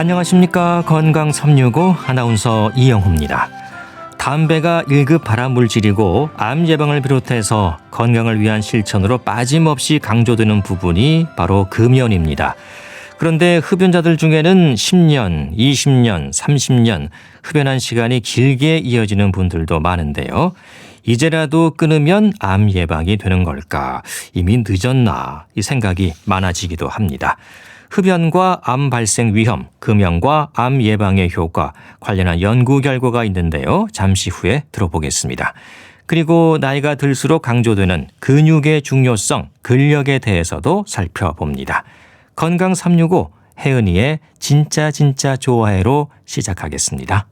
안녕하십니까. 건강 365 아나운서 이영호입니다. 담배가 1급 발암물질이고 암 예방을 비롯해서 건강을 위한 실천으로 빠짐없이 강조되는 부분이 바로 금연입니다. 그런데 흡연자들 중에는 10년, 20년, 30년 흡연한 시간이 길게 이어지는 분들도 많은데요. 이제라도 끊으면 암 예방이 되는 걸까? 이미 늦었나? 이 생각이 많아지기도 합니다. 흡연과 암 발생 위험, 금연과 암 예방의 효과 관련한 연구 결과가 있는데요. 잠시 후에 들어보겠습니다. 그리고 나이가 들수록 강조되는 근육의 중요성, 근력에 대해서도 살펴봅니다. 건강 365 혜은이의 진짜 좋아해로 시작하겠습니다.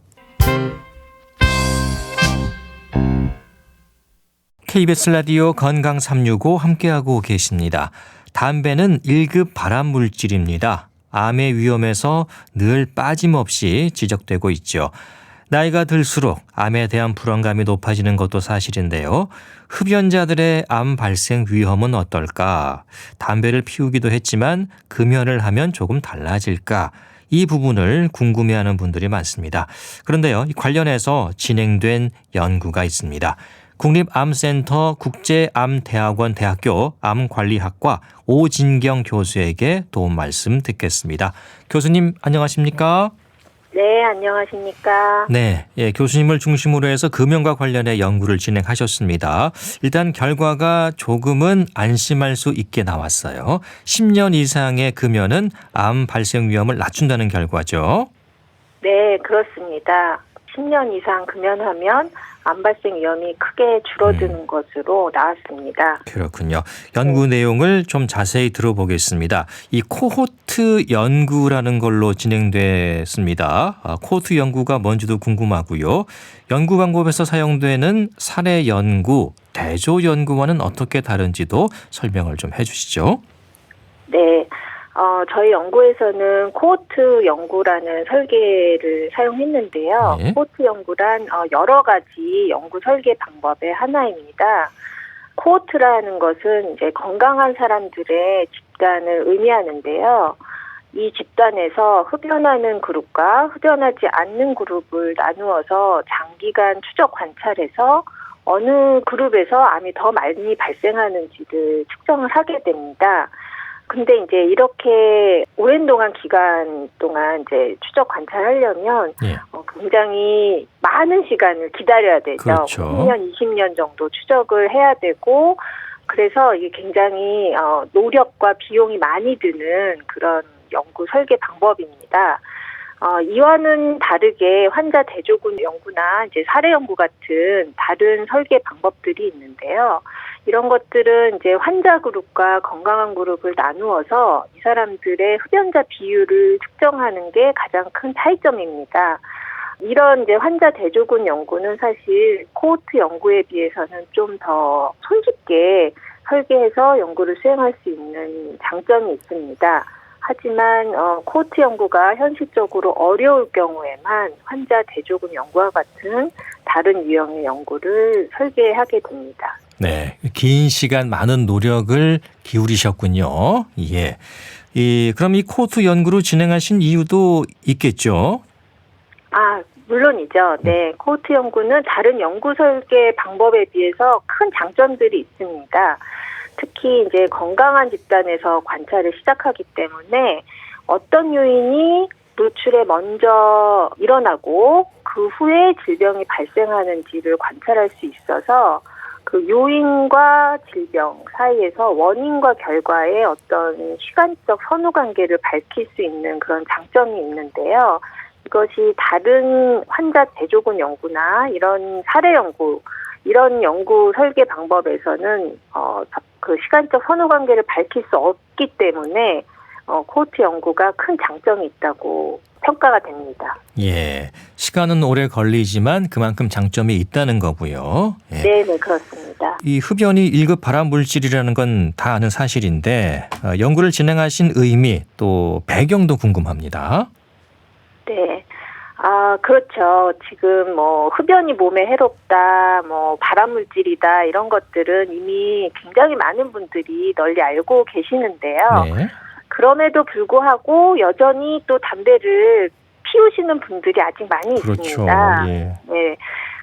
KBS 라디오 건강 365 함께하고 계십니다. 담배는 1급 발암물질입니다. 암의 위험에서 늘 빠짐없이 지적되고 있죠. 나이가 들수록 암에 대한 불안감이 높아지는 것도 사실인데요. 흡연자들의 암 발생 위험은 어떨까? 담배를 피우기도 했지만 금연을 하면 조금 달라질까? 이 부분을 궁금해하는 분들이 많습니다. 그런데요, 관련해서 진행된 연구가 있습니다. 국립암센터 국제암대학원 대학교 암관리학과 오진경 교수에게 도움 말씀 듣겠습니다. 교수님 안녕하십니까? 네, 안녕하십니까? 네, 교수님을 중심으로 해서 금연과 관련해 연구를 진행하셨습니다. 일단 결과가 조금은 안심할 수 있게 나왔어요. 10년 이상의 금연은 암 발생 위험을 낮춘다는 결과죠. 네, 그렇습니다. 10년 이상 금연하면 암 발생 위험이 크게 줄어드는 것으로 나왔습니다. 그렇군요. 연구 내용을 좀 자세히 들어보겠습니다. 이 코호트 연구라는 걸로 진행됐습니다. 코호트 연구가 뭔지도 궁금하고요. 연구 방법에서 사용되는 사례 연구, 대조 연구와는 어떻게 다른지도 설명을 좀 해주시죠. 네. 저희 연구에서는 코호트 연구라는 설계를 사용했는데요. 네. 코호트 연구란 여러 가지 연구 설계 방법의 하나입니다. 코호트라는 것은 이제 건강한 사람들의 집단을 의미하는데요. 이 집단에서 흡연하는 그룹과 흡연하지 않는 그룹을 나누어서 장기간 추적 관찰해서 어느 그룹에서 암이 더 많이 발생하는지를 측정을 하게 됩니다. 근데 이제 이렇게 오랜 기간 동안 이제 추적 관찰하려면 굉장히 많은 시간을 기다려야 되죠. 그렇죠. 10년, 20년 정도 추적을 해야 되고, 그래서 이게 굉장히 노력과 비용이 많이 드는 그런 연구 설계 방법입니다. 이와는 다르게 환자 대조군 연구나 이제 사례 연구 같은 다른 설계 방법들이 있는데요. 이런 것들은 이제 환자 그룹과 건강한 그룹을 나누어서 이 사람들의 흡연자 비율을 측정하는 게 가장 큰 차이점입니다. 이런 이제 환자 대조군 연구는 사실 코호트 연구에 비해서는 좀 더 손쉽게 설계해서 연구를 수행할 수 있는 장점이 있습니다. 하지만 코호트 연구가 현실적으로 어려울 경우에만 환자 대조군 연구와 같은 다른 유형의 연구를 설계하게 됩니다. 네, 긴 시간 많은 노력을 기울이셨군요. 예. 그럼 이 코호트 연구를 진행하신 이유도 있겠죠? 물론이죠. 네, 코호트 연구는 다른 연구 설계 방법에 비해서 큰 장점들이 있습니다. 특히 이제 건강한 집단에서 관찰을 시작하기 때문에 어떤 요인이 노출에 먼저 일어나고 그 후에 질병이 발생하는지를 관찰할 수 있어서 그 요인과 질병 사이에서 원인과 결과의 어떤 시간적 선후관계를 밝힐 수 있는 그런 장점이 있는데요. 이것이 다른 환자 대조군 연구나 이런 사례 연구, 이런 연구 설계 방법에서는 그 시간적 선후관계를 밝힐 수 없기 때문에 코호트 연구가 큰 장점이 있다고 평가가 됩니다. 예, 시간은 오래 걸리지만 그만큼 장점이 있다는 거고요. 예. 네, 그렇습니다. 이 흡연이 1급 발암 물질이라는 건 다 아는 사실인데 연구를 진행하신 의미 또 배경도 궁금합니다. 네. 그렇죠. 지금 흡연이 몸에 해롭다, 발암물질이다 이런 것들은 이미 굉장히 많은 분들이 널리 알고 계시는데요. 네. 그럼에도 불구하고 여전히 또 담배를 피우시는 분들이 아직 많이 그렇죠. 있습니다. 예. 네.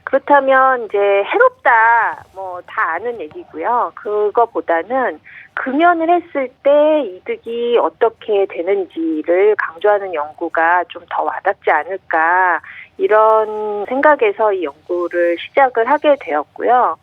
그렇다면 이제 해롭다 뭐 다 아는 얘기고요. 그거보다는 금연을 했을 때 이득이 어떻게 되는지를 강조하는 연구가 좀 더 와닿지 않을까 이런 생각에서 이 연구를 시작을 하게 되었고요.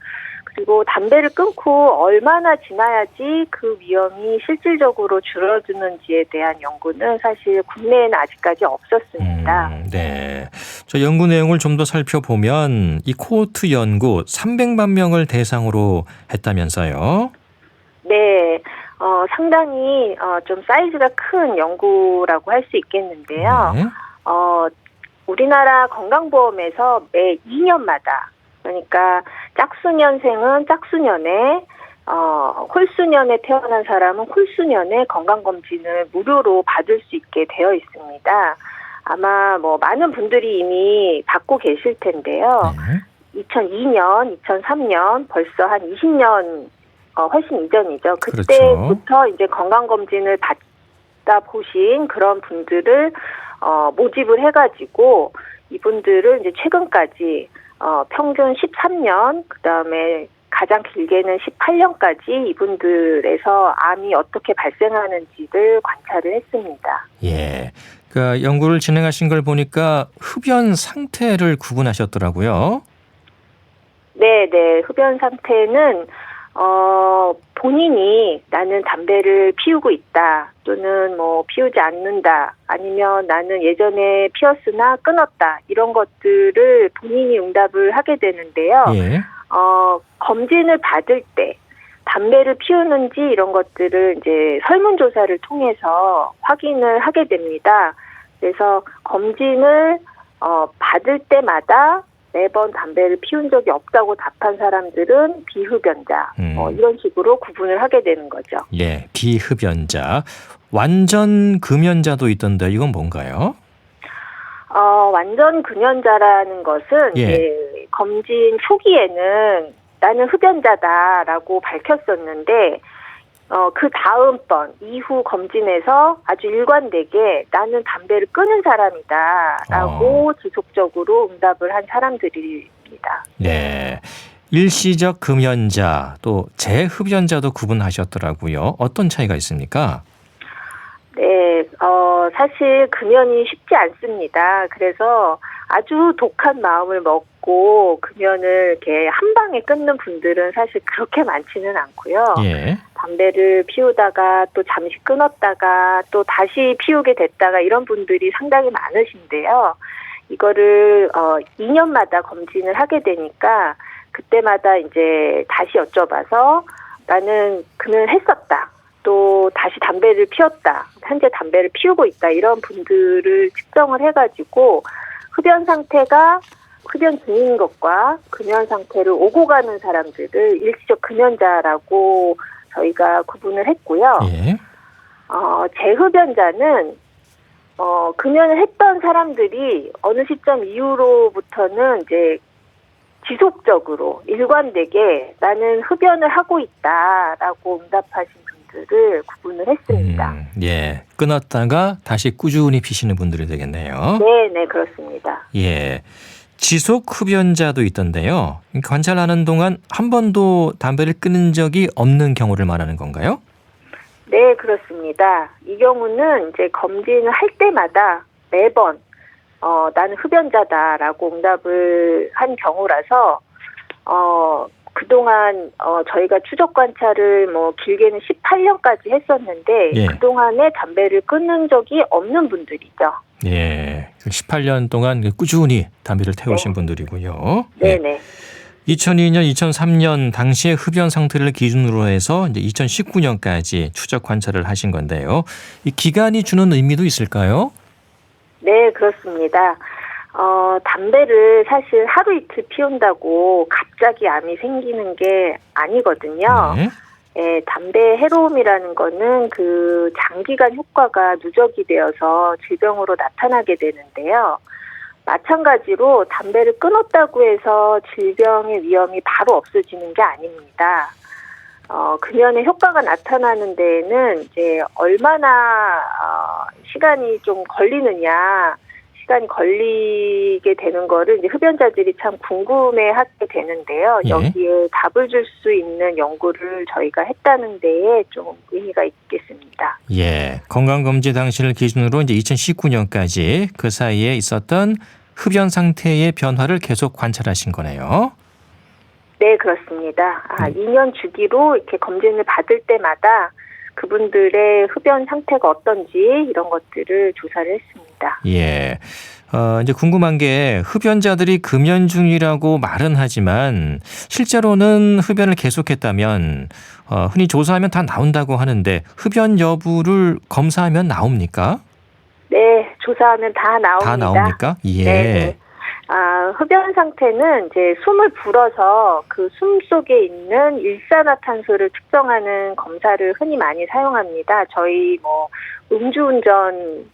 그리고 담배를 끊고 얼마나 지나야지 그 위험이 실질적으로 줄어드는지에 대한 연구는 사실 국내에는 아직까지 없었습니다. 네. 저 연구 내용을 좀 더 살펴보면 이 코호트 연구 300만 명을 대상으로 했다면서요? 네, 상당히 좀 사이즈가 큰 연구라고 할 수 있겠는데요. 네. 우리나라 건강보험에서 매 2년마다 그러니까 짝수년생은 짝수년에 홀수년에 태어난 사람은 홀수년에 건강검진을 무료로 받을 수 있게 되어 있습니다. 아마 뭐 많은 분들이 이미 받고 계실 텐데요. 네. 2002년, 2003년 벌써 한 20년 훨씬 이전이죠. 그렇죠. 그때부터 이제 건강검진을 받다 보신 그런 분들을 모집을 해가지고 이분들을 이제 최근까지 평균 13년, 그 다음에 가장 길게는 18년까지 이분들에서 암이 어떻게 발생하는지를 관찰을 했습니다. 예. 그러니까 연구를 진행하신 걸 보니까 흡연 상태를 구분하셨더라고요. 네. 흡연 상태는 본인이 나는 담배를 피우고 있다 또는 뭐 피우지 않는다 아니면 나는 예전에 피웠으나 끊었다 이런 것들을 본인이 응답을 하게 되는데요. 예. 검진을 받을 때 담배를 피우는지 이런 것들을 이제 설문조사를 통해서 확인을 하게 됩니다. 그래서 검진을 받을 때마다 매번 담배를 피운 적이 없다고 답한 사람들은 비흡연자 이런 식으로 구분을 하게 되는 거죠. 예, 비흡연자. 완전 금연자도 있던데 이건 뭔가요? 완전 금연자라는 것은 예. 이제 검진 초기에는 나는 흡연자다라고 밝혔었는데 그 다음번 이후 검진에서 아주 일관되게 나는 담배를 끊은 사람이다라고 지속적으로 응답을 한 사람들입니다. 네. 일시적 금연자 또 재흡연자도 구분하셨더라고요. 어떤 차이가 있습니까? 네, 사실 금연이 쉽지 않습니다. 그래서 아주 독한 마음을 먹고 금연을 이렇게 한 방에 끊는 분들은 사실 그렇게 많지는 않고요. 예. 담배를 피우다가 또 잠시 끊었다가 또 다시 피우게 됐다가 이런 분들이 상당히 많으신데요. 이거를 2년마다 검진을 하게 되니까 그때마다 이제 다시 여쭤봐서 나는 금연을 했었다. 또 다시 담배를 피웠다. 현재 담배를 피우고 있다. 이런 분들을 측정을 해가지고 흡연 상태가 흡연 중인 것과 금연 상태를 오고 가는 사람들을 일시적 금연자라고 저희가 구분을 했고요. 예. 재흡연자는 금연을 했던 사람들이 어느 시점 이후로부터는 이제 지속적으로 일관되게 나는 흡연을 하고 있다라고 응답하신 분들을 구분을 했습니다. 예. 끊었다가 다시 꾸준히 피시는 분들이 되겠네요. 네, 그렇습니다. 예. 지속 흡연자도 있던데요. 관찰하는 동안 한 번도 담배를 끊은 적이 없는 경우를 말하는 건가요? 네, 그렇습니다. 이 경우는 이제 검진을 할 때마다 매번 나는 흡연자다라고 응답을 한 경우라서 그동안 저희가 추적 관찰을 뭐 길게는 18년까지 했었는데 예. 그동안에 담배를 끊는 적이 없는 분들이죠. 예. 18년 동안 꾸준히 담배를 태우신 분들이고요. 예. 네네. 2002년, 2003년 당시의 흡연 상태를 기준으로 해서 이제 2019년까지 추적 관찰을 하신 건데요. 이 기간이 주는 의미도 있을까요? 네, 그렇습니다. 담배를 사실 하루 이틀 피운다고 갑자기 암이 생기는 게 아니거든요. 네. 예, 담배 해로움이라는 거는 그 장기간 효과가 누적이 되어서 질병으로 나타나게 되는데요. 마찬가지로 담배를 끊었다고 해서 질병의 위험이 바로 없어지는 게 아닙니다. 금연의 효과가 나타나는 데에는 이제 얼마나 시간이 좀 시간이 걸리게 되는 거를 이제 흡연자들이 참 궁금해하게 되는데요. 예. 여기에 답을 줄 수 있는 연구를 저희가 했다는 데에 좀 의미가 있겠습니다. 예. 건강검진 당시를 기준으로 이제 2019년까지 그 사이에 있었던 흡연 상태의 변화를 계속 관찰하신 거네요. 네, 그렇습니다. 2년 주기로 이렇게 검진을 받을 때마다 그분들의 흡연 상태가 어떤지 이런 것들을 조사를 했습니다. 예. 이제 궁금한 게 흡연자들이 금연 중이라고 말은 하지만 실제로는 흡연을 계속했다면 흔히 조사하면 다 나온다고 하는데 흡연 여부를 검사하면 나옵니까? 네, 조사하면 다 나옵니다. 다 나옵니까? 예. 네. 흡연 상태는 이제 숨을 불어서 그 숨 속에 있는 일산화탄소를 측정하는 검사를 흔히 많이 사용합니다. 저희 음주운전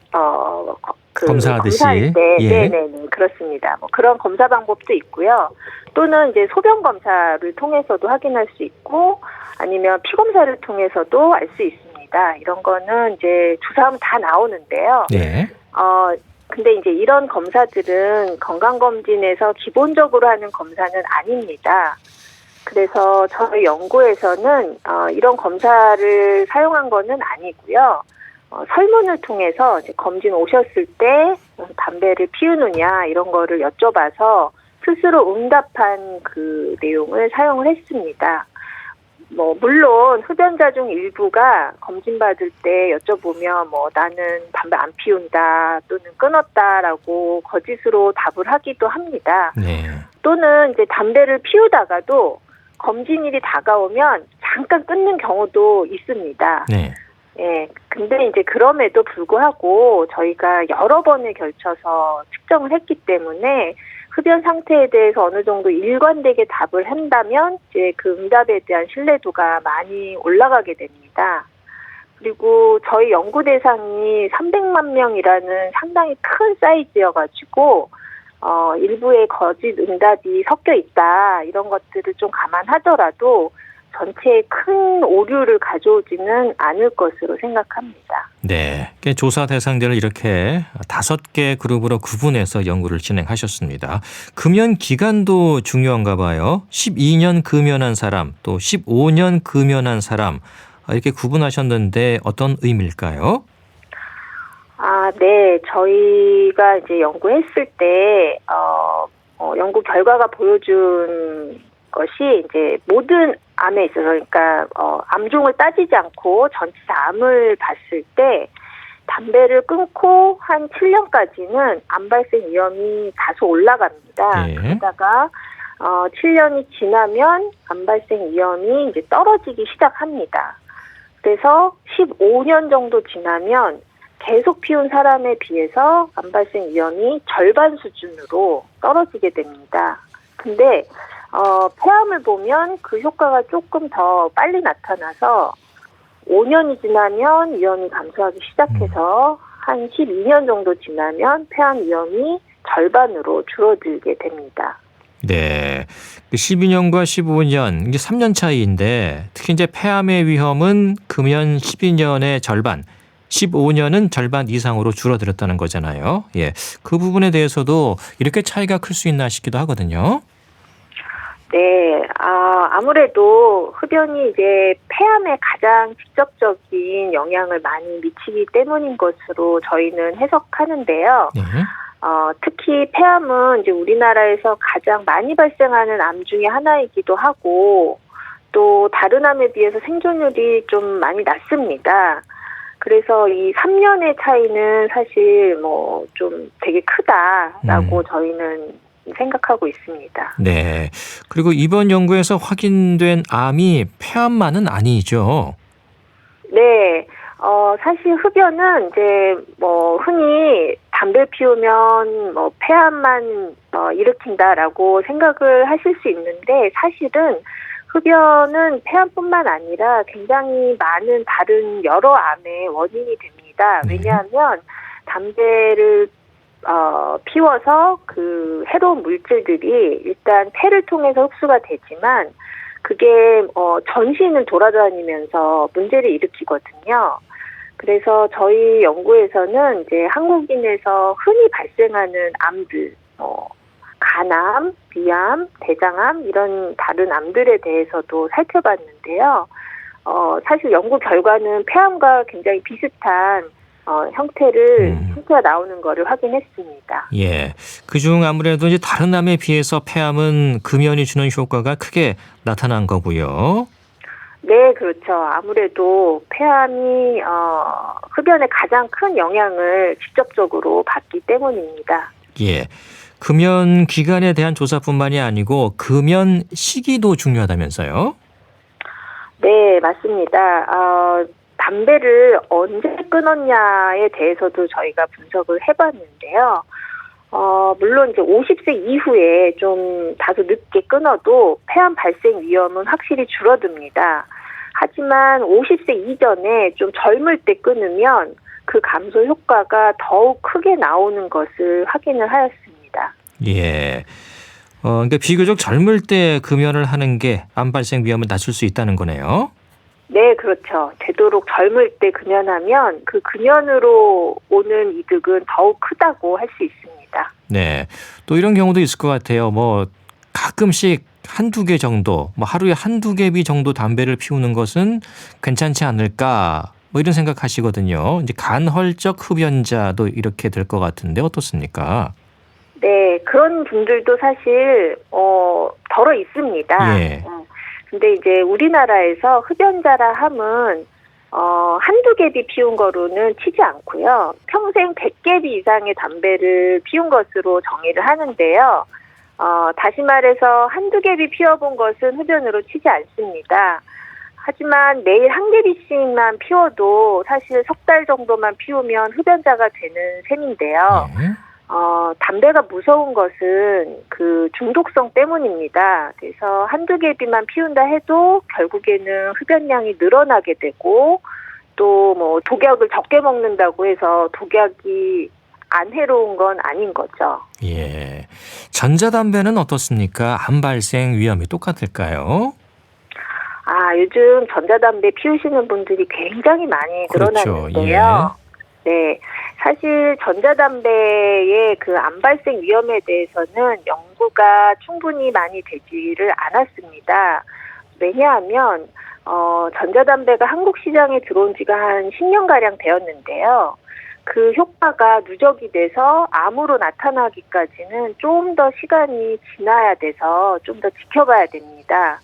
검사하듯이. 검사할 때, 예. 네네네, 그렇습니다. 그런 검사 방법도 있고요. 또는 이제 소변 검사를 통해서도 확인할 수 있고, 아니면 피 검사를 통해서도 알 수 있습니다. 이런 거는 이제 조사하면 다 나오는데요. 네. 근데 이제 이런 검사들은 건강검진에서 기본적으로 하는 검사는 아닙니다. 그래서 저희 연구에서는 이런 검사를 사용한 거는 아니고요. 설문을 통해서 이제 검진 오셨을 때 담배를 피우느냐 이런 거를 여쭤봐서 스스로 응답한 그 내용을 사용을 했습니다. 물론 흡연자 중 일부가 검진받을 때 여쭤보면 나는 담배 안 피운다 또는 끊었다라고 거짓으로 답을 하기도 합니다. 네. 또는 이제 담배를 피우다가도 검진일이 다가오면 잠깐 끊는 경우도 있습니다. 네. 예. 근데 이제 그럼에도 불구하고 저희가 여러 번에 걸쳐서 측정을 했기 때문에 흡연 상태에 대해서 어느 정도 일관되게 답을 한다면 이제 그 응답에 대한 신뢰도가 많이 올라가게 됩니다. 그리고 저희 연구 대상이 300만 명이라는 상당히 큰 사이즈여가지고 일부의 거짓 응답이 섞여 있다 이런 것들을 좀 감안하더라도 전체에 큰 오류를 가져오지는 않을 것으로 생각합니다. 네. 조사 대상자를 이렇게 5개 그룹으로 구분해서 연구를 진행하셨습니다. 금연 기간도 중요한가 봐요. 12년 금연한 사람, 또 15년 금연한 사람 이렇게 구분하셨는데 어떤 의미일까요? 네. 저희가 이제 연구했을 때 연구 결과가 보여준 것이 이제 모든 암에 있어서 그러니까 암종을 따지지 않고 전체 암을 봤을 때 담배를 끊고 한 7년까지는 암 발생 위험이 다소 올라갑니다. 예. 그러다가 7년이 지나면 암 발생 위험이 이제 떨어지기 시작합니다. 그래서 15년 정도 지나면 계속 피운 사람에 비해서 암 발생 위험이 절반 수준으로 떨어지게 됩니다. 근데 폐암을 보면 그 효과가 조금 더 빨리 나타나서 5년이 지나면 위험이 감소하기 시작해서 한 12년 정도 지나면 폐암 위험이 절반으로 줄어들게 됩니다. 네. 12년과 15년, 이게 3년 차이인데 특히 이제 폐암의 위험은 금연 12년의 절반, 15년은 절반 이상으로 줄어들었다는 거잖아요. 예. 그 부분에 대해서도 이렇게 차이가 클 수 있나 싶기도 하거든요. 네, 아무래도 흡연이 이제 폐암에 가장 직접적인 영향을 많이 미치기 때문인 것으로 저희는 해석하는데요. 네. 특히 폐암은 이제 우리나라에서 가장 많이 발생하는 암 중에 하나이기도 하고 또 다른 암에 비해서 생존율이 좀 많이 낮습니다. 그래서 이 3년의 차이는 사실 좀 되게 크다라고 저희는 생각하고 있습니다. 네. 그리고 이번 연구에서 확인된 암이 폐암만은 아니죠. 네. 사실 흡연은 이제 흔히 담배 피우면 폐암만 일으킨다라고 생각을 하실 수 있는데 사실은 흡연은 폐암뿐만 아니라 굉장히 많은 다른 여러 암의 원인이 됩니다. 왜냐하면 담배를 피워서 그 해로운 물질들이 일단 폐를 통해서 흡수가 되지만 그게 전신을 돌아다니면서 문제를 일으키거든요. 그래서 저희 연구에서는 이제 한국인에서 흔히 발생하는 암들, 간암, 위암, 대장암 이런 다른 암들에 대해서도 살펴봤는데요. 사실 연구 결과는 폐암과 굉장히 비슷한 형태가 나오는 거를 확인했습니다. 예. 그중 아무래도 이제 다른 암에 비해서 폐암은 금연이 주는 효과가 크게 나타난 거고요. 네, 그렇죠. 아무래도 폐암이 흡연에 가장 큰 영향을 직접적으로 받기 때문입니다. 예. 금연 기간에 대한 조사뿐만이 아니고 금연 시기도 중요하다면서요? 네, 맞습니다. 담배를 언제 끊었냐에 대해서도 저희가 분석을 해봤는데요. 물론 이제 50세 이후에 좀 다소 늦게 끊어도 폐암 발생 위험은 확실히 줄어듭니다. 하지만 50세 이전에 좀 젊을 때 끊으면 그 감소 효과가 더욱 크게 나오는 것을 확인을 하였습니다. 예. 그러니까 비교적 젊을 때 금연을 하는 게 암 발생 위험을 낮출 수 있다는 거네요. 네, 그렇죠. 되도록 젊을 때 금연하면 그 금연으로 오는 이득은 더욱 크다고 할 수 있습니다. 네. 또 이런 경우도 있을 것 같아요. 뭐 가끔씩 한두 개 정도, 뭐 하루에 한두 개비 정도 담배를 피우는 것은 괜찮지 않을까? 뭐 이런 생각하시거든요. 이제 간헐적 흡연자도 이렇게 될 것 같은데 어떻습니까? 네, 그런 분들도 사실 덜어 있습니다. 예. 근데 이제 우리나라에서 흡연자라 함은 한두 개비 피운 거로는 치지 않고요. 평생 100개비 이상의 담배를 피운 것으로 정의를 하는데요. 다시 말해서 한두 개비 피워본 것은 흡연으로 치지 않습니다. 하지만 매일 한 개비씩만 피워도 사실 석 달 정도만 피우면 흡연자가 되는 셈인데요. 예. 담배가 무서운 것은 그 중독성 때문입니다. 그래서 한두 개비만 피운다 해도 결국에는 흡연량이 늘어나게 되고 또 뭐 독약을 적게 먹는다고 해서 독약이 안 해로운 건 아닌 거죠. 예. 전자담배는 어떻습니까? 암 발생 위험이 똑같을까요? 요즘 전자담배 피우시는 분들이 굉장히 많이 그렇죠. 늘어났는데요. 네. 사실 전자담배의 그 암 발생 위험에 대해서는 연구가 충분히 많이 되지를 않았습니다. 왜냐하면 전자담배가 한국 시장에 들어온 지가 한 10년가량 되었는데요. 그 효과가 누적이 돼서 암으로 나타나기까지는 좀 더 시간이 지나야 돼서 좀 더 지켜봐야 됩니다.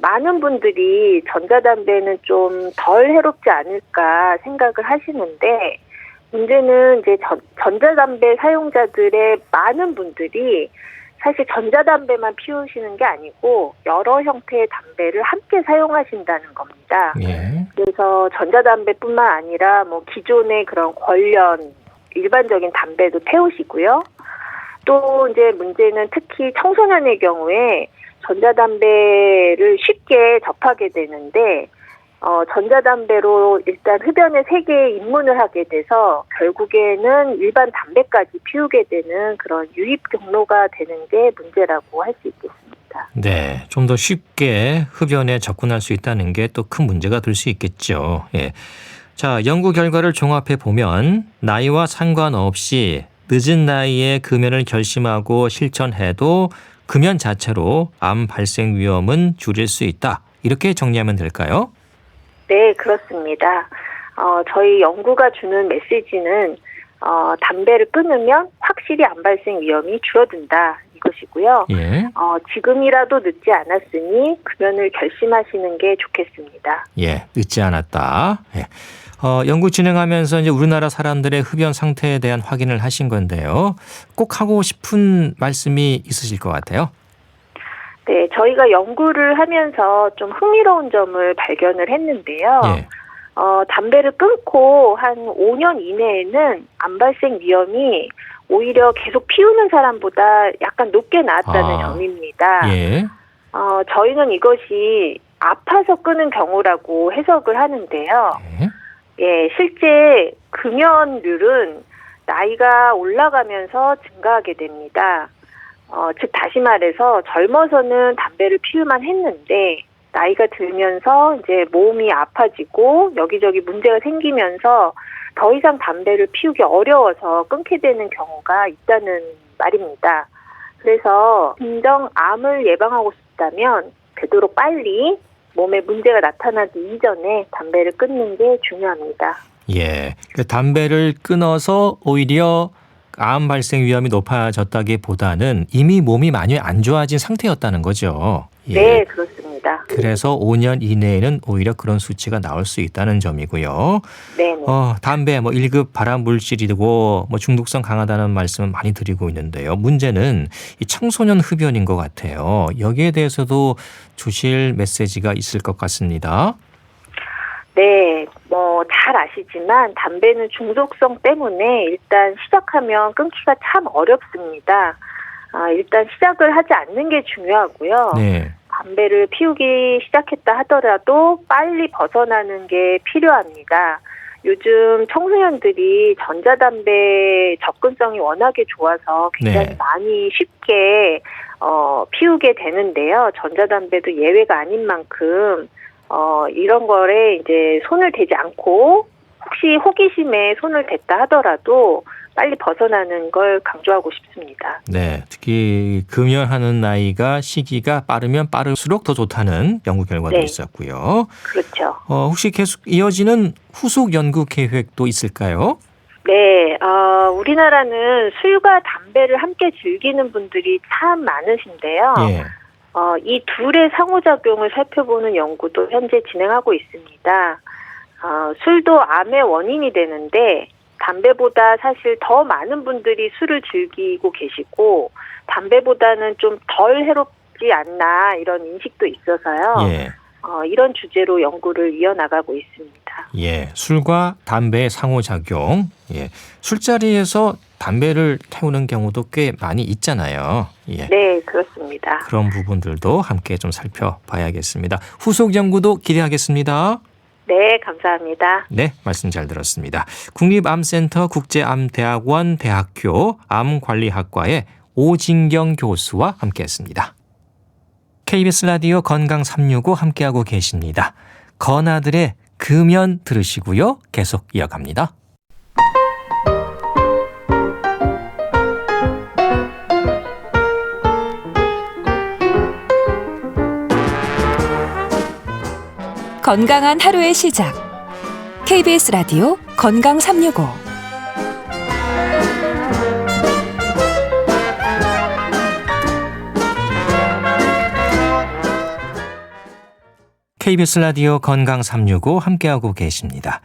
많은 분들이 전자담배는 좀 덜 해롭지 않을까 생각을 하시는데 문제는 이제 전자담배 사용자들의 많은 분들이 사실 전자담배만 피우시는 게 아니고 여러 형태의 담배를 함께 사용하신다는 겁니다. 예. 그래서 전자담배뿐만 아니라 뭐 기존의 그런 관련 일반적인 담배도 태우시고요. 또 이제 문제는 특히 청소년의 경우에 전자담배를 쉽게 접하게 되는데 전자담배로 일단 흡연의 세계에 입문을 하게 돼서 결국에는 일반 담배까지 피우게 되는 그런 유입 경로가 되는 게 문제라고 할 수 있겠습니다. 네. 좀 더 쉽게 흡연에 접근할 수 있다는 게 또 큰 문제가 될 수 있겠죠. 예. 자, 연구 결과를 종합해 보면 나이와 상관없이 늦은 나이에 금연을 결심하고 실천해도 금연 자체로 암 발생 위험은 줄일 수 있다. 이렇게 정리하면 될까요? 네, 그렇습니다. 저희 연구가 주는 메시지는 담배를 끊으면 확실히 암 발생 위험이 줄어든다 이것이고요. 예. 지금이라도 늦지 않았으니 금연을 결심하시는 게 좋겠습니다. 예, 늦지 않았다. 예. 연구 진행하면서 이제 우리나라 사람들의 흡연 상태에 대한 확인을 하신 건데요. 꼭 하고 싶은 말씀이 있으실 것 같아요. 네, 저희가 연구를 하면서 좀 흥미로운 점을 발견을 했는데요. 예. 담배를 끊고 한 5년 이내에는 암 발생 위험이 오히려 계속 피우는 사람보다 약간 높게 나왔다는 점입니다. 예. 저희는 이것이 아파서 끊은 경우라고 해석을 하는데요. 예. 예, 실제 금연율은 나이가 올라가면서 증가하게 됩니다. 즉 다시 말해서 젊어서는 담배를 피울만 했는데 나이가 들면서 이제 몸이 아파지고 여기저기 문제가 생기면서 더 이상 담배를 피우기 어려워서 끊게 되는 경우가 있다는 말입니다. 그래서 진정 암을 예방하고 싶다면 되도록 빨리 몸에 문제가 나타나기 이전에 담배를 끊는 게 중요합니다. 예, 그 담배를 끊어서 오히려 암 발생 위험이 높아졌다기보다는 이미 몸이 많이 안 좋아진 상태였다는 거죠. 예. 네, 그렇습니다. 그래서 5년 이내에는 오히려 그런 수치가 나올 수 있다는 점이고요. 네. 담배 1급 발암 물질이고 중독성 강하다는 말씀을 많이 드리고 있는데요. 문제는 이 청소년 흡연인 것 같아요. 여기에 대해서도 주실 메시지가 있을 것 같습니다. 네, 잘 아시지만 담배는 중독성 때문에 일단 시작하면 끊기가 참 어렵습니다. 일단 시작을 하지 않는 게 중요하고요. 네. 담배를 피우기 시작했다 하더라도 빨리 벗어나는 게 필요합니다. 요즘 청소년들이 전자담배 접근성이 워낙에 좋아서 굉장히 네. 많이 쉽게 피우게 되는데요. 전자담배도 예외가 아닌 만큼 이런 거에 이제 손을 대지 않고 혹시 호기심에 손을 댔다 하더라도 빨리 벗어나는 걸 강조하고 싶습니다. 네, 특히 금연하는 시기가 빠르면 빠를수록 더 좋다는 연구 결과도 네. 있었고요. 그렇죠. 혹시 계속 이어지는 후속 연구 계획도 있을까요? 네, 우리나라는 술과 담배를 함께 즐기는 분들이 참 많으신데요. 예. 이 둘의 상호작용을 살펴보는 연구도 현재 진행하고 있습니다. 술도 암의 원인이 되는데 담배보다 사실 더 많은 분들이 술을 즐기고 계시고 담배보다는 좀 덜 해롭지 않나 이런 인식도 있어서요. 예. 이런 주제로 연구를 이어나가고 있습니다. 예, 술과 담배의 상호작용. 예, 술자리에서 담배를 태우는 경우도 꽤 많이 있잖아요. 예. 네, 그렇습니다. 그런 부분들도 함께 좀 살펴봐야겠습니다. 후속 연구도 기대하겠습니다. 네, 감사합니다. 네, 말씀 잘 들었습니다. 국립암센터 국제암대학원 대학교 암관리학과의 오진경 교수와 함께했습니다. KBS 라디오 건강 365 함께하고 계십니다. 건아들의 금연 들으시고요. 계속 이어갑니다. 건강한 하루의 시작. KBS 라디오 건강 365. KBS 라디오 건강 365 함께하고 계십니다.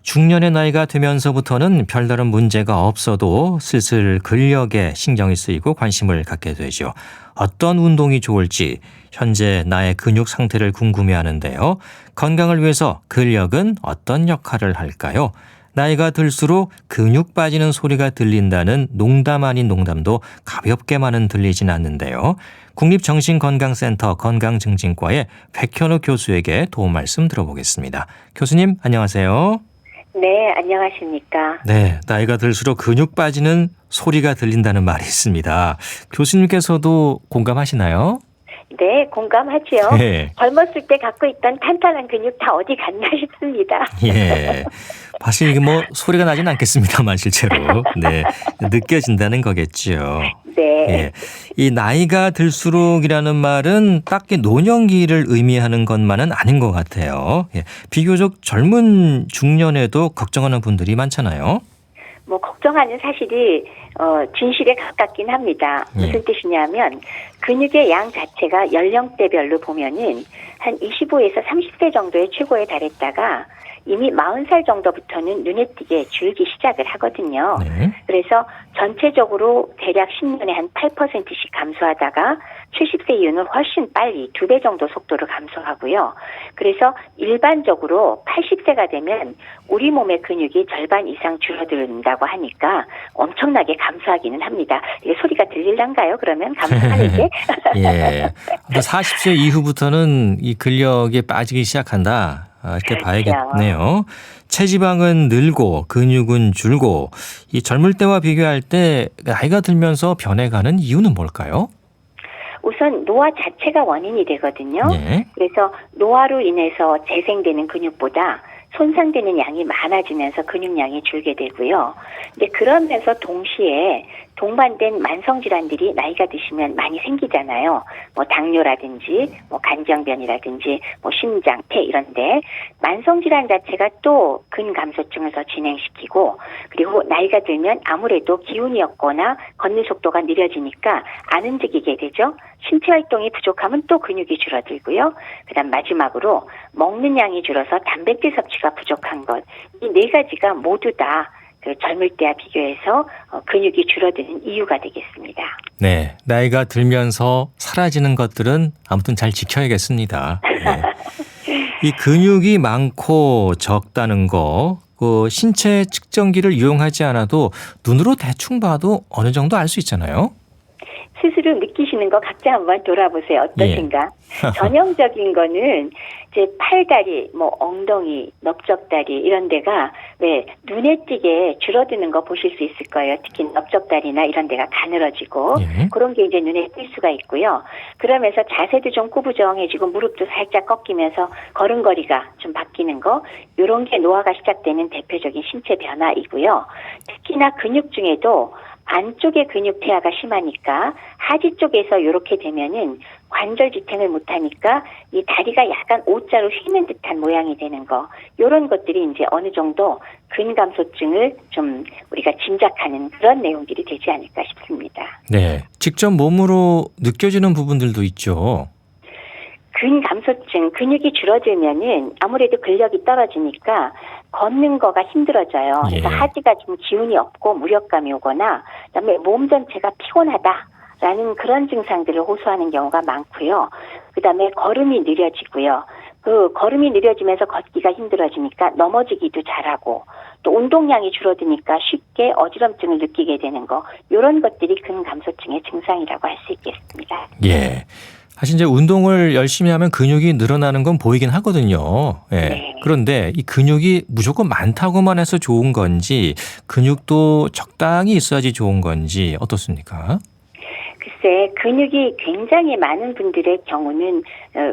중년의 나이가 되면서부터는 별다른 문제가 없어도 슬슬 근력에 신경이 쓰이고 관심을 갖게 되죠. 어떤 운동이 좋을지 현재 나의 근육 상태를 궁금해하는데요. 건강을 위해서 근력은 어떤 역할을 할까요? 나이가 들수록 근육 빠지는 소리가 들린다는 농담 아닌 농담도 가볍게만은 들리진 않는데요. 국립정신건강센터 건강증진과의 백현우 교수에게 도움 말씀 들어보겠습니다. 교수님 안녕하세요. 네, 안녕하십니까. 네, 나이가 들수록 근육 빠지는 소리가 들린다는 말이 있습니다. 교수님께서도 공감하시나요? 네, 공감하지요. 네. 젊었을 때 갖고 있던 탄탄한 근육 다 어디 갔나 싶습니다. 예. 사실 이게 소리가 나진 않겠습니다만 실제로. 네. 느껴진다는 거겠죠. 네. 예. 이 나이가 들수록이라는 말은 딱히 노년기를 의미하는 것만은 아닌 것 같아요. 예. 비교적 젊은 중년에도 걱정하는 분들이 많잖아요. 걱정하는 사실이 진실에 가깝긴 합니다. 예. 무슨 뜻이냐면 근육의 양 자체가 연령대별로 보면은 한 25에서 30세 정도의 최고에 달했다가 이미 40살 정도부터는 눈에 띄게 줄기 시작을 하거든요. 네. 그래서 전체적으로 대략 10년에 한 8%씩 감소하다가 70세 이후는 훨씬 빨리 2배 정도 속도로 감소하고요. 그래서 일반적으로 80세가 되면 우리 몸의 근육이 절반 이상 줄어든다고 하니까 엄청나게 감소하기는 합니다. 이게 소리가 들릴란가요? 그러면 감소하는 게? 예. 40세 이후부터는 이 근력이 빠지기 시작한다. 이렇게 그렇죠. 봐야겠네요. 체지방은 늘고 근육은 줄고 이 젊을 때와 비교할 때 나이가 들면서 변해가는 이유는 뭘까요? 우선 노화 자체가 원인이 되거든요. 예. 그래서 노화로 인해서 재생되는 근육보다 손상되는 양이 많아지면서 근육량이 줄게 되고요. 근데 그러면서 동시에 동반된 만성 질환들이 나이가 드시면 많이 생기잖아요. 뭐 당뇨라든지 뭐 간병변이라든지 뭐 심장, 폐 이런데 만성 질환 자체가 또 근감소증을 더 진행시키고 그리고 나이가 들면 아무래도 기운이 없거나 걷는 속도가 느려지니까 안 움직이게 되죠. 신체 활동이 부족하면 또 근육이 줄어들고요. 그다음 마지막으로 먹는 양이 줄어서 단백질 섭취가 부족한 것. 이 네 가지가 모두 다 그 젊을 때와 비교해서 근육이 줄어드는 이유가 되겠습니다. 네, 나이가 들면서 사라지는 것들은 아무튼 잘 지켜야겠습니다. 네. 이 근육이 많고 적다는 거, 그 신체 측정기를 이용하지 않아도 눈으로 대충 봐도 어느 정도 알 수 있잖아요. 스스로 느끼시는 거 각자 한번 돌아보세요. 어떠신가? 전형적인 거는 이제 팔다리, 뭐 엉덩이, 넓적다리 이런 데가 왜 눈에 띄게 줄어드는 거 보실 수 있을 거예요. 특히 넓적다리나 이런 데가 가늘어지고 예. 그런 게 이제 눈에 띌 수가 있고요. 그러면서 자세도 좀 구부정해지고 무릎도 살짝 꺾이면서 걸음걸이가 좀 바뀌는 거 이런 게 노화가 시작되는 대표적인 신체 변화이고요. 특히나 근육 중에도 안쪽에 근육 퇴화가 심하니까 하지 쪽에서 이렇게 되면은 관절 지탱을 못하니까 이 다리가 약간 O자로 휘는 듯한 모양이 되는 거 이런 것들이 이제 어느 정도 근감소증을 좀 우리가 짐작하는 그런 내용들이 되지 않을까 싶습니다. 네, 직접 몸으로 느껴지는 부분들도 있죠. 근감소증, 근육이 줄어들면은 아무래도 근력이 떨어지니까 걷는 거가 힘들어져요. 예. 그래서 하지가 좀 기운이 없고 무력감이 오거나 그다음에 몸 전체가 피곤하다라는 그런 증상들을 호소하는 경우가 많고요. 그다음에 걸음이 느려지고요. 그 걸음이 느려지면서 걷기가 힘들어지니까 넘어지기도 잘하고 또 운동량이 줄어드니까 쉽게 어지럼증을 느끼게 되는 거 이런 것들이 근감소증의 증상이라고 할 수 있겠습니다. 예. 사실 이제 운동을 열심히 하면 근육이 늘어나는 건 보이긴 하거든요. 예. 네. 그런데 이 근육이 무조건 많다고만 해서 좋은 건지 근육도 적당히 있어야지 좋은 건지 어떻습니까? 글쎄 근육이 굉장히 많은 분들의 경우는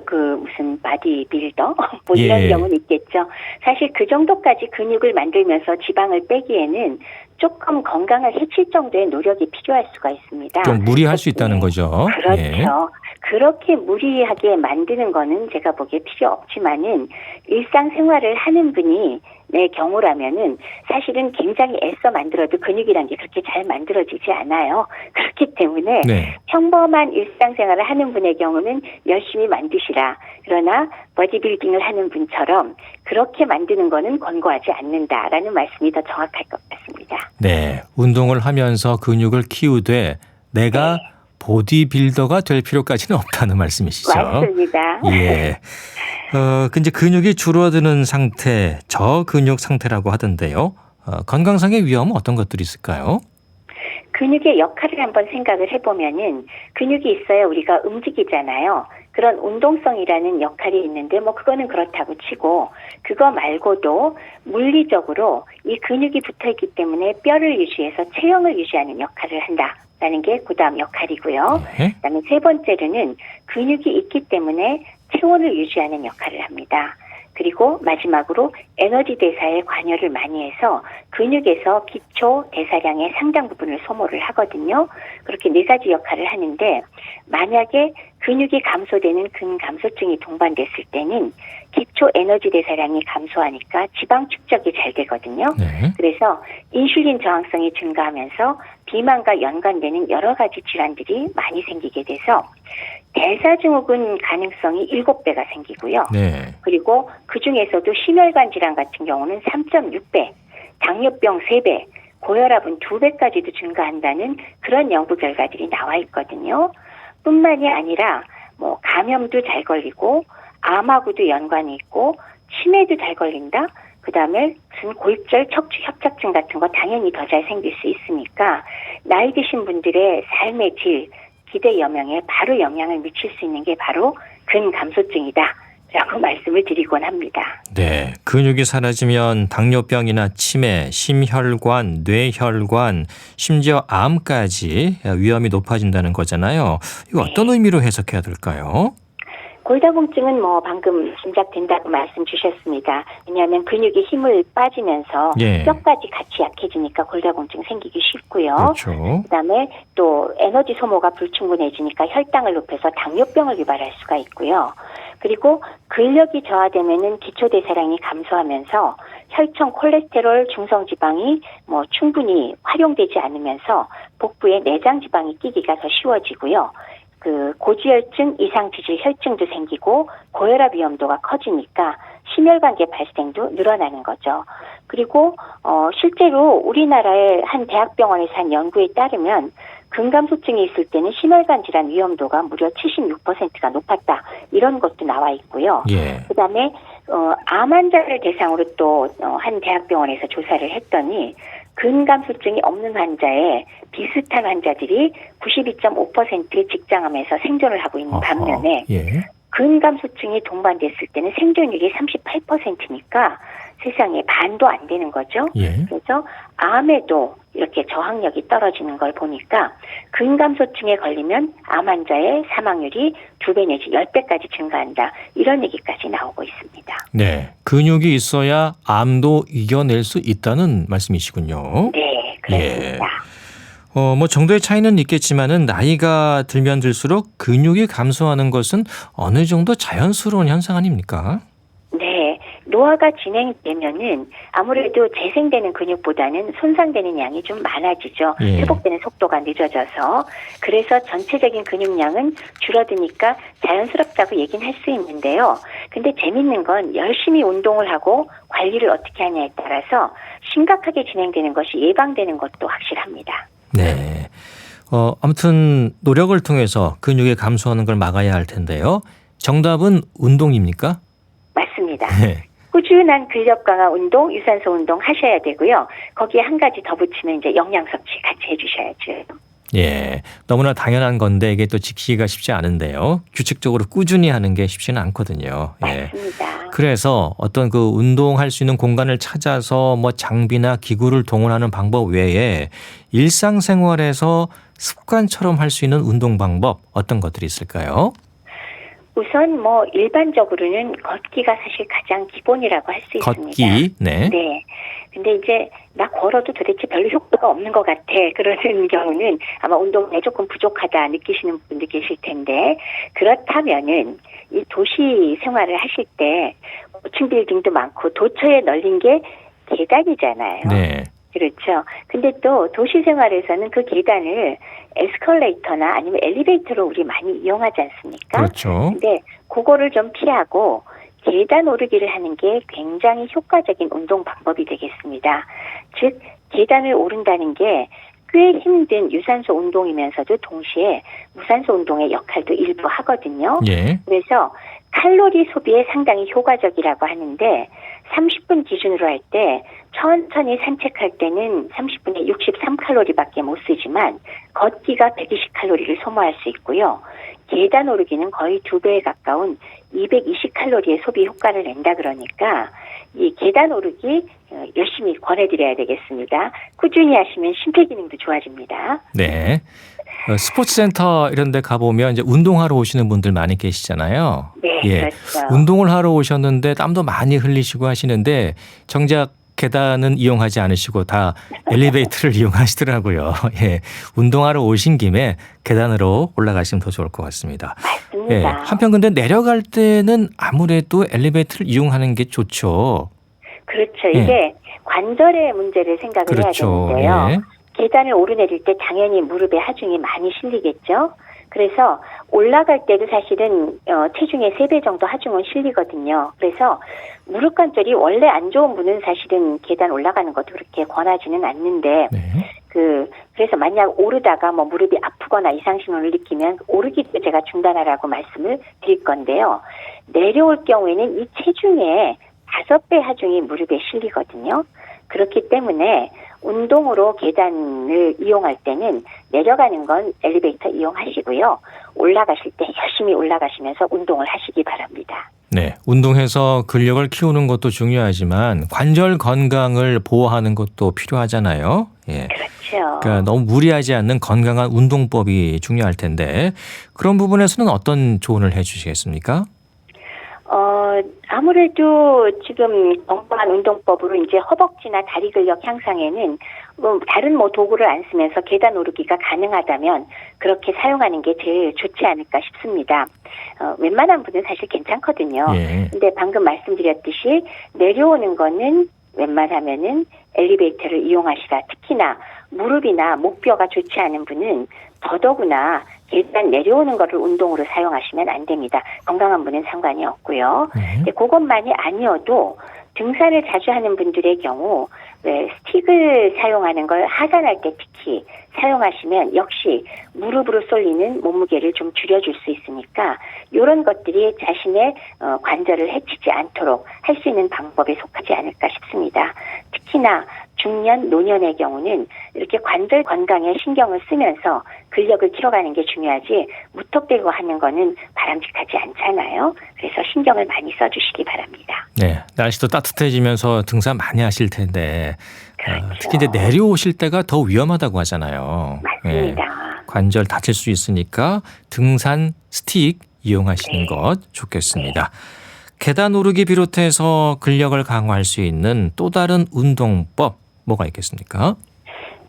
그 무슨 바디빌더 뭐 이런 예. 경우는 있겠죠. 사실 그 정도까지 근육을 만들면서 지방을 빼기에는 조금 건강을 해칠 정도의 노력이 필요할 수가 있습니다. 좀 무리할 수 있다는 거죠. 그렇죠. 예. 그렇게 무리하게 만드는 거는 제가 보기에 필요 없지만은 일상생활을 하는 분이 내 경우라면은 사실은 굉장히 애써 만들어도 근육이란 게 그렇게 잘 만들어지지 않아요. 그렇기 때문에 네. 평범한 일상생활을 하는 분의 경우는 열심히 만드시라. 그러나 보디빌딩을 하는 분처럼 그렇게 만드는 거는 권고하지 않는다라는 말씀이 더 정확할 것 같습니다. 네. 운동을 하면서 근육을 키우되 내가 보디빌더가 될 필요까지는 없다는 말씀이시죠. 맞습니다. 예. 근데 근육이 줄어드는 상태, 저근육 상태라고 하던데요. 건강상의 위험은 어떤 것들이 있을까요? 근육의 역할을 한번 생각을 해보면은 근육이 있어야 우리가 움직이잖아요. 그런 운동성이라는 역할이 있는데 뭐 그거는 그렇다고 치고 그거 말고도 물리적으로 이 근육이 붙어있기 때문에 뼈를 유지해서 체형을 유지하는 역할을 한다라는 게 그다음 역할이고요. 네. 그다음에 세 번째로는 근육이 있기 때문에 체온을 유지하는 역할을 합니다. 그리고 마지막으로 에너지 대사에 관여를 많이 해서 근육에서 기초 대사량의 상당 부분을 소모를 하거든요. 그렇게 네 가지 역할을 하는데 만약에 근육이 감소되는 근감소증이 동반됐을 때는 기초 에너지 대사량이 감소하니까 지방 축적이 잘 되거든요. 네. 그래서 인슐린 저항성이 증가하면서 비만과 연관되는 여러 가지 질환들이 많이 생기게 돼서 대사증후군 가능성이 7배가 생기고요. 네. 그리고 그중에서도 심혈관 질환 같은 경우는 3.6배, 당뇨병 3배, 고혈압은 2배까지도 증가한다는 그런 연구 결과들이 나와 있거든요. 뿐만이 아니라 뭐 감염도 잘 걸리고 암하고도 연관이 있고 치매도 잘 걸린다. 그다음에 무슨 골절 척추 협착증 같은 거 당연히 더 잘 생길 수 있으니까 나이 드신 분들의 삶의 질, 기대 여명에 바로 영향을 미칠 수 있는 게 바로 근감소증이다. 라고 말씀을 드리곤 합니다. 네, 근육이 사라지면 당뇨병이나 치매, 심혈관, 뇌혈관, 심지어 암까지 위험이 높아진다는 거잖아요. 이거 어떤 의미로 해석해야 될까요? 골다공증은 뭐 방금 짐작된다고 말씀 주셨습니다. 왜냐하면 근육이 힘을 빠지면서 예. 뼈까지 같이 약해지니까 골다공증 생기기 쉽고요. 그렇죠. 그다음에 또 에너지 소모가 불충분해지니까 혈당을 높여서 당뇨병을 유발할 수가 있고요. 그리고 근력이 저하되면은 기초대사량이 감소하면서 혈청 콜레스테롤 중성지방이 뭐 충분히 활용되지 않으면서 복부에 내장지방이 끼기가 더 쉬워지고요. 그 고지혈증, 이상지질 혈증도 생기고 고혈압 위험도가 커지니까 심혈관계 발생도 늘어나는 거죠. 그리고 실제로 우리나라의 한 대학병원에서 한 연구에 따르면 근감소증이 있을 때는 심혈관 질환 위험도가 무려 76%가 높았다. 이런 것도 나와 있고요. 예. 그다음에 암 환자를 대상으로 또 한 대학병원에서 조사를 했더니 근감소증이 없는 환자에 비슷한 환자들이 92.5% 직장암에서 생존을 하고 있는 반면에 예. 근감소증이 동반됐을 때는 생존율이 38%니까 세상에 반도 안 되는 거죠. 예. 그래서 암에도 이렇게 저항력이 떨어지는 걸 보니까 근감소증에 걸리면 암 환자의 사망률이 2배 내지 10배까지 증가한다. 이런 얘기까지 나오고 있습니다. 네, 근육이 있어야 암도 이겨낼 수 있다는 말씀이시군요. 네, 그렇습니다. 뭐 정도의 차이는 있겠지만은 나이가 들면 들수록 근육이 감소하는 것은 어느 정도 자연스러운 현상 아닙니까? 네, 노화가 진행되면은 아무래도 재생되는 근육보다는 손상되는 양이 좀 많아지죠. 예. 회복되는 속도가 늦어져서. 그래서 전체적인 근육량은 줄어드니까 자연스럽다고 얘기는 할 수 있는데요. 근데 재밌는 건 열심히 운동을 하고 관리를 어떻게 하냐에 따라서 심각하게 진행되는 것이 예방되는 것도 확실합니다. 네. 아무튼 노력을 통해서 근육이 감소하는 걸 막아야 할 텐데요. 정답은 운동입니까? 맞습니다. 네. 꾸준한 근력 강화 운동, 유산소 운동 하셔야 되고요. 거기에 한 가지 더 붙이면 이제 영양 섭취 같이 해주셔야죠. 예, 너무나 당연한 건데 이게 또 지키기가 쉽지 않은데요. 규칙적으로 꾸준히 하는 게 쉽지는 않거든요. 예. 맞습니다. 그래서 어떤 그 운동할 수 있는 공간을 찾아서 뭐 장비나 기구를 동원하는 방법 외에 일상생활에서 습관처럼 할 수 있는 운동 방법 어떤 것들이 있을까요? 우선 뭐 일반적으로는 걷기가 사실 가장 기본이라고 할 수 있습니다. 걷기, 네. 네. 근데 이제 나 걸어도 도대체 별로 효과가 없는 것 같아. 그러는 경우는 아마 운동에 조금 부족하다 느끼시는 분도 계실 텐데 그렇다면은 이 도시 생활을 하실 때 고층 빌딩도 많고 도처에 널린 게 계단이잖아요. 네. 그렇죠. 근데 또 도시 생활에서는 그 계단을 에스컬레이터나 아니면 엘리베이터로 우리 많이 이용하지 않습니까? 그렇죠. 근데 그거를 좀 피하고 계단 오르기를 하는 게 굉장히 효과적인 운동 방법이 되겠습니다. 즉 계단을 오른다는 게 꽤 힘든 유산소 운동이면서도 동시에 무산소 운동의 역할도 일부 하거든요. 예. 그래서 칼로리 소비에 상당히 효과적이라고 하는데 30분 기준으로 할 때 천천히 산책할 때는 30분에 63칼로리밖에 못 쓰지만 걷기가 120칼로리를 소모할 수 있고요. 계단 오르기는 거의 2배에 가까운 220칼로리의 소비 효과를 낸다 그러니까 이 계단 오르기 열심히 권해드려야 되겠습니다. 꾸준히 하시면 심폐기능도 좋아집니다. 네. 스포츠센터 이런 데 가보면 이제 운동하러 오시는 분들 많이 계시잖아요. 네, 예. 그렇죠. 운동을 하러 오셨는데 땀도 많이 흘리시고 하시는데 정작 계단은 이용하지 않으시고 다 엘리베이터를 이용하시더라고요. 예. 운동하러 오신 김에 계단으로 올라가시면 더 좋을 것 같습니다. 맞습니다. 예. 한편 근데 내려갈 때는 아무래도 엘리베이터를 이용하는 게 좋죠. 그렇죠. 이게 관절의 문제를 생각을 그렇죠. 해야 되는데요. 예. 계단을 오르내릴 때 당연히 무릎에 하중이 많이 실리겠죠. 그래서 올라갈 때도 사실은 체중의 3배 정도 하중은 실리거든요. 그래서 무릎 관절이 원래 안 좋은 분은 사실은 계단 올라가는 것도 그렇게 권하지는 않는데 네. 그래서 만약 오르다가 뭐 무릎이 아프거나 이상 신호를 느끼면 오르기도 제가 중단하라고 말씀을 드릴 건데요. 내려올 경우에는 이 체중의 5배 하중이 무릎에 실리거든요. 그렇기 때문에 운동으로 계단을 이용할 때는 내려가는 건 엘리베이터 이용하시고요. 올라가실 때 열심히 올라가시면서 운동을 하시기 바랍니다. 네, 운동해서 근력을 키우는 것도 중요하지만 관절 건강을 보호하는 것도 필요하잖아요. 예. 그렇죠. 그러니까 너무 무리하지 않는 건강한 운동법이 중요할 텐데 그런 부분에서는 어떤 조언을 해주시겠습니까? 아무래도 지금 건강한 운동법으로 이제 허벅지나 다리 근력 향상에는 다른 도구를 안 쓰면서 계단 오르기가 가능하다면 그렇게 사용하는 게 제일 좋지 않을까 싶습니다. 웬만한 분은 사실 괜찮거든요. 예. 근데 방금 말씀드렸듯이 내려오는 거는 웬만하면은 엘리베이터를 이용하시라. 특히나 무릎이나 목뼈가 좋지 않은 분은 더더구나 계단 내려오는 거를 운동으로 사용하시면 안 됩니다. 건강한 분은 상관이 없고요. 근데 그것만이 아니어도 등산을 자주 하는 분들의 경우 스틱을 사용하는 걸 하산할 때 특히 사용하시면 역시 무릎으로 쏠리는 몸무게를 좀 줄여줄 수 있으니까 이런 것들이 자신의 관절을 해치지 않도록 할 수 있는 방법에 속하지 않을까 싶습니다. 특히나 중년, 노년의 경우는 이렇게 관절 건강에 신경을 쓰면서 근력을 키워가는 게 중요하지 무턱대고 하는 거는 바람직하지 않잖아요. 그래서 신경을 많이 써주시기 바랍니다. 네, 날씨도 따뜻해지면서 등산 많이 하실 텐데 그렇죠. 특히 이제 내려오실 때가 더 위험하다고 하잖아요. 맞습니다. 관절 다칠 수 있으니까 등산 스틱 이용하시는 것 좋겠습니다. 계단 오르기 비롯해서 근력을 강화할 수 있는 또 다른 운동법 뭐가 있겠습니까?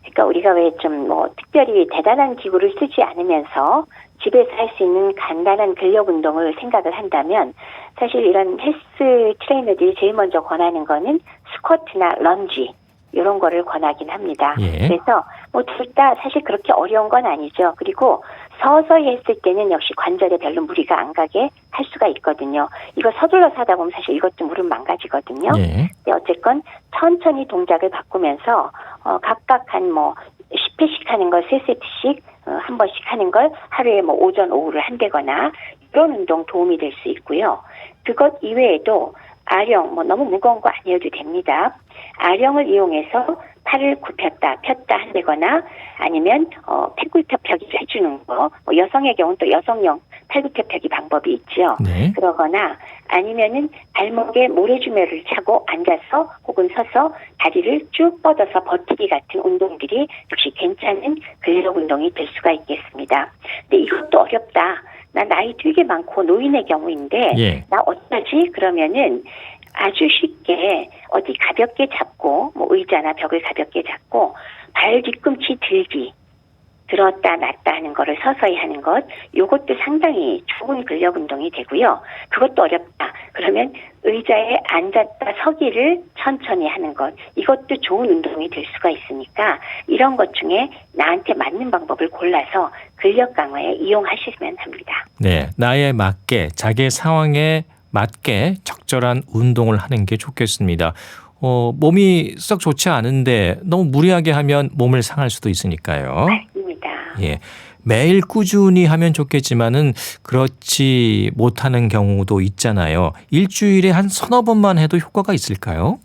그러니까 우리가 왜 좀 특별히 대단한 기구를 쓰지 않으면서 집에서 할 수 있는 간단한 근력 운동을 생각을 한다면 사실 이런 헬스 트레이너들이 제일 먼저 권하는 거는 스쿼트나 런지 이런 거를 권하긴 합니다. 예. 그래서 둘 다 사실 그렇게 어려운 건 아니죠. 그리고 서서히 했을 때는 역시 관절에 별로 무리가 안 가게 할 수가 있거든요. 이거 서둘러서 하다 보면 사실 이것도 무릎 망가지거든요. 예. 근데 어쨌건 천천히 동작을 바꾸면서 각각 한 10회씩 하는 걸 3세트씩 한 번씩 하는 걸 하루에 오전 오후를 한다거나 이런 운동 도움이 될 수 있고요. 그것 이외에도 아령 너무 무거운 거 아니어도 됩니다. 아령을 이용해서 팔을 굽혔다 폈다 한다거나 아니면 팔굽혀펴기를 해주는 거 여성의 경우는 또 여성용 팔굽혀펴기 방법이 있죠. 네. 그러거나 아니면은 발목에 모래주머니를 차고 앉아서 혹은 서서 다리를 쭉 뻗어서 버티기 같은 운동들이 역시 괜찮은 근력 운동이 될 수가 있겠습니다. 근데 이것도 어렵다. 나 나이 되게 많고 노인의 경우인데 예. 나 어쩌지? 그러면은 아주 쉽게 어디 가볍게 잡고 의자나 벽을 가볍게 잡고 발 뒤꿈치 들기 들었다 놨다 하는 거를 서서히 하는 것 이것도 상당히 좋은 근력 운동이 되고요. 그것도 어렵다. 그러면 의자에 앉았다 서기를 천천히 하는 것 이것도 좋은 운동이 될 수가 있으니까 이런 것 중에 나한테 맞는 방법을 골라서 근력 강화에 이용하시면 합니다. 네, 나에 맞게 자기 상황에 맞게 적절한 운동을 하는 게 좋겠습니다. 몸이 썩 좋지 않은데 너무 무리하게 하면 몸을 상할 수도 있으니까요. 맞습니다. 예, 매일 꾸준히 하면 좋겠지만은 그렇지 못하는 경우도 있잖아요. 일주일에 한 서너 번만 해도 효과가 있을까요?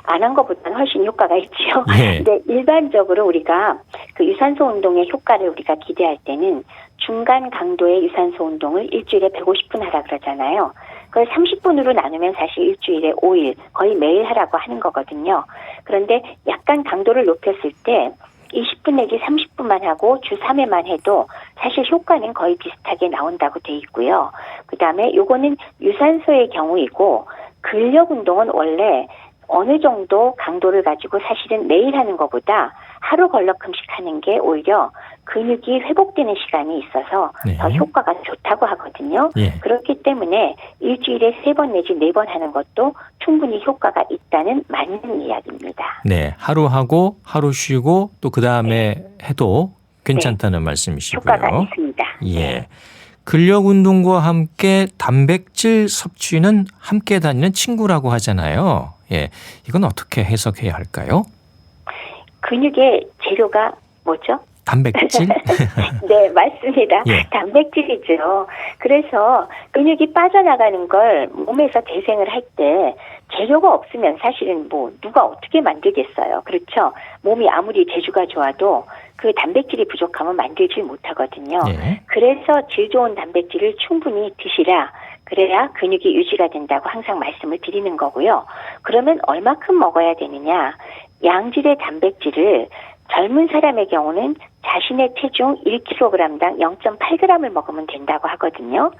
안 한 것보다는 훨씬 효과가 있죠. 예. 근데 일반적으로 우리가 그 유산소 운동의 효과를 우리가 기대할 때는 중간 강도의 유산소 운동을 일주일에 150분 하라 그러잖아요. 그걸 30분으로 나누면 사실 일주일에 5일 거의 매일 하라고 하는 거거든요. 그런데 약간 강도를 높였을 때 20분 내지 30분만 하고 주 3회만 해도 사실 효과는 거의 비슷하게 나온다고 돼 있고요. 그다음에 요거는 유산소의 경우이고 근력 운동은 원래 어느 정도 강도를 가지고 사실은 매일 하는 것보다 하루 걸럭금씩 하는 게 오히려 근육이 회복되는 시간이 있어서 네. 더 효과가 좋다고 하거든요. 예. 그렇기 때문에 일주일에 3번 내지 4번 하는 것도 충분히 효과가 있다는 맞는 이야기입니다. 네, 하루 하고 하루 쉬고 또 그 다음에 해도 괜찮다는 말씀이시고요. 효과가 있습니다. 예. 근력 운동과 함께 단백질 섭취는 함께 다니는 친구라고 하잖아요. 예. 이건 어떻게 해석해야 할까요? 근육의 재료가 뭐죠? 단백질? 네, 맞습니다. 예. 단백질이죠. 그래서 근육이 빠져나가는 걸 몸에서 대생을 할 때 재료가 없으면 사실은 누가 어떻게 만들겠어요. 그렇죠? 몸이 아무리 재주가 좋아도 그 단백질이 부족하면 만들지 못하거든요. 예. 그래서 질 좋은 단백질을 충분히 드시라. 그래야 근육이 유지가 된다고 항상 말씀을 드리는 거고요. 그러면 얼마큼 먹어야 되느냐? 양질의 단백질을 젊은 사람의 경우는 자신의 체중 1kg당 0.8g을 먹으면 된다고 하거든요.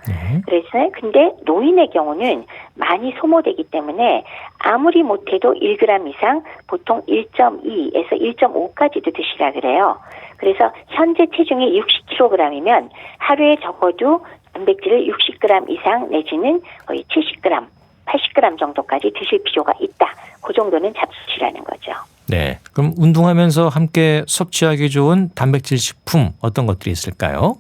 그래서 근데 노인의 경우는 많이 소모되기 때문에 아무리 못해도 1g 이상 보통 1.2에서 1.5까지도 드시라 그래요. 그래서 현재 체중이 60kg이면 하루에 적어도 단백질을 60g 이상 내지는 거의 70g, 80g 정도까지 드실 필요가 있다. 그 정도는 잡수시라는 거죠. 네. 그럼 운동하면서 함께 섭취하기 좋은 단백질 식품 어떤 것들이 있을까요?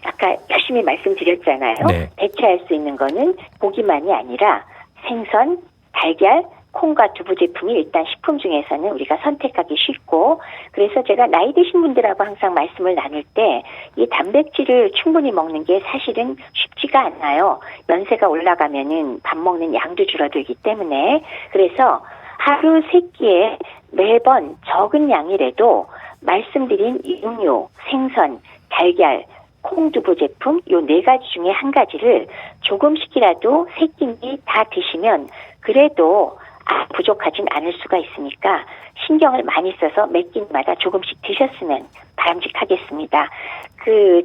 아까 열심히 말씀드렸잖아요. 네. 대체할 수 있는 거는 고기만이 아니라 생선, 달걀, 콩과 두부 제품이 일단 식품 중에서는 우리가 선택하기 쉽고, 그래서 제가 나이 드신 분들하고 항상 말씀을 나눌 때 이 단백질을 충분히 먹는 게 사실은 쉽지가 않아요. 연세가 올라가면은 밥 먹는 양도 줄어들기 때문에. 그래서 하루 3끼에 매번 적은 양이라도 말씀드린 육류, 생선, 달걀, 콩두부 제품 요 4가지 중에 한 가지를 조금씩이라도 3끼니 다 드시면 그래도 부족하진 않을 수가 있으니까 신경을 많이 써서 몇 끼마다 조금씩 드셨으면 바람직하겠습니다.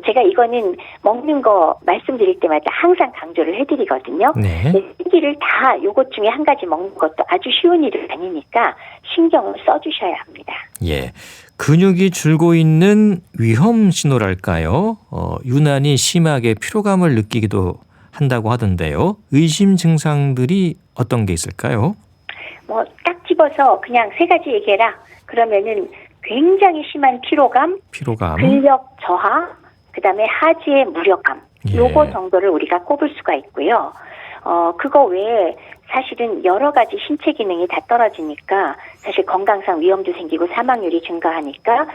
제가 이거는 먹는 거 말씀드릴 때마다 항상 강조를 해드리거든요. 네. 끼를 다 요것 중에 한 가지 먹는 것도 아주 쉬운 일은 아니니까 신경을 써주셔야 합니다. 예. 근육이 줄고 있는 위험 신호랄까요? 유난히 심하게 피로감을 느끼기도 한다고 하던데요. 의심 증상들이 어떤 게 있을까요? 딱 집어서 그냥 3가지 얘기해라. 그러면은 굉장히 심한 피로감, 근력 저하, 그다음에 하지의 무력감. 예. 요거 정도를 우리가 꼽을 수가 있고요. 그거 외에 사실은 여러 가지 신체 기능이 다 떨어지니까 사실 건강상 위험도 생기고 사망률이 증가하니까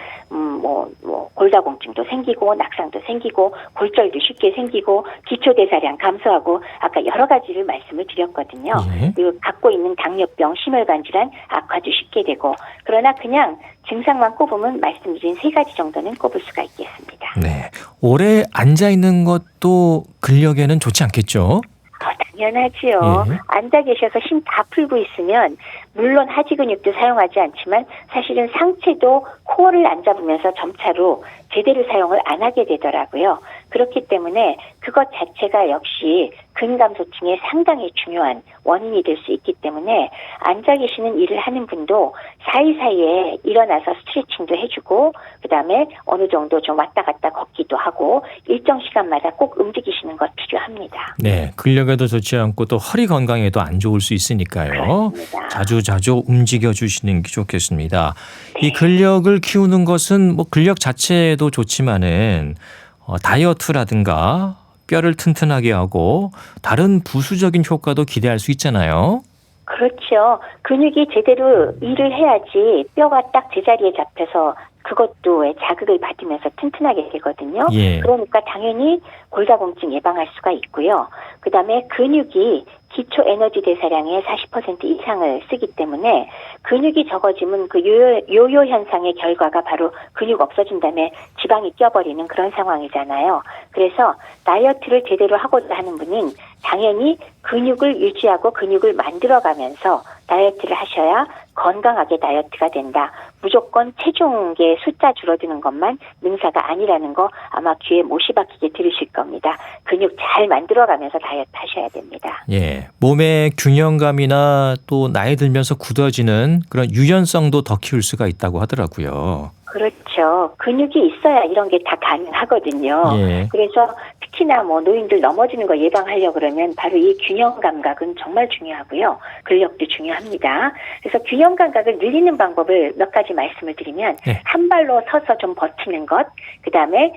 골다공증도 생기고 낙상도 생기고 골절도 쉽게 생기고 기초대사량 감소하고 아까 여러 가지를 말씀을 드렸거든요. 예. 그리고 갖고 있는 당뇨병, 심혈관 질환 악화도 쉽게 되고, 그러나 그냥 증상만 꼽으면 말씀드린 3가지 정도는 꼽을 수가 있겠습니다. 네. 오래 앉아 있는 것도 근력에는 좋지 않겠죠? 당연하지요. 예. 앉아 계셔서 힘 다 풀고 있으면 물론 하지 근육도 사용하지 않지만 사실은 상체도 코어를 안 잡으면서 점차로 제대로 사용을 안 하게 되더라고요. 그렇기 때문에 그것 자체가 역시 근감소증에 상당히 중요한 원인이 될 수 있기 때문에 앉아 계시는 일을 하는 분도 사이사이에 일어나서 스트레칭도 해주고 그다음에 어느 정도 좀 왔다 갔다 걷기도 하고 일정 시간마다 꼭 움직이시는 것 필요합니다. 네. 근력에도 좋지 않고 또 허리 건강에도 안 좋을 수 있으니까요. 그렇습니다. 자주 움직여 주시는 게 좋겠습니다. 이 근력을 키우는 것은 근력 자체도 좋지만은 다이어트라든가 뼈를 튼튼하게 하고 다른 부수적인 효과도 기대할 수 있잖아요. 그렇죠. 근육이 제대로 일을 해야지 뼈가 딱 제자리에 잡혀서 그것도 자극을 받으면서 튼튼하게 되거든요. 예. 그러니까 당연히 골다공증 예방할 수가 있고요. 그다음에 근육이 기초 에너지 대사량의 40% 이상을 쓰기 때문에 근육이 적어지면 그 요요 현상의 결과가 바로 근육 없어진 다음에 지방이 껴버리는 그런 상황이잖아요. 그래서 다이어트를 제대로 하고자 하는 분은 당연히 근육을 유지하고 근육을 만들어가면서 다이어트를 하셔야 건강하게 다이어트가 된다. 무조건 체중의 숫자 줄어드는 것만 능사가 아니라는 거 아마 귀에 못이 박히게 들으실 겁니다. 근육 잘 만들어가면서 다이어트 하셔야 됩니다. 예. 몸의 균형감이나 또 나이 들면서 굳어지는 그런 유연성도 더 키울 수가 있다고 하더라고요. 그렇죠. 근육이 있어야 이런 게 다 가능하거든요. 예. 그래서 특히나 노인들 넘어지는 거 예방하려고 그러면 바로 이 균형 감각은 정말 중요하고요. 근력도 중요합니다. 그래서 균형 감각을 늘리는 방법을 몇 가지 말씀을 드리면 네. 한 발로 서서 좀 버티는 것, 그다음에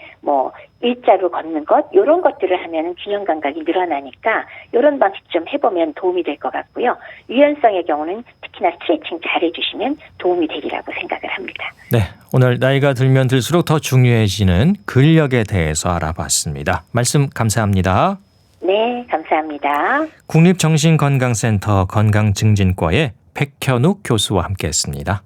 일자로 걷는 것, 이런 것들을 하면 균형 감각이 늘어나니까 이런 방식 좀 해보면 도움이 될 것 같고요. 유연성의 경우는 특히나 스트레칭 잘 해주시면 도움이 되리라고 생각을 합니다. 네. 오늘 나이가 들면 들수록 더 중요해지는 근력에 대해서 알아봤습니다. 말씀 감사합니다. 네, 감사합니다. 국립정신건강센터 건강증진과의 백현욱 교수와 함께했습니다.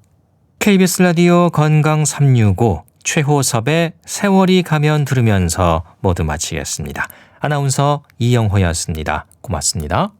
KBS 라디오 건강 365 최호섭의 세월이 가면 들으면서 모두 마치겠습니다. 아나운서 이영호였습니다. 고맙습니다.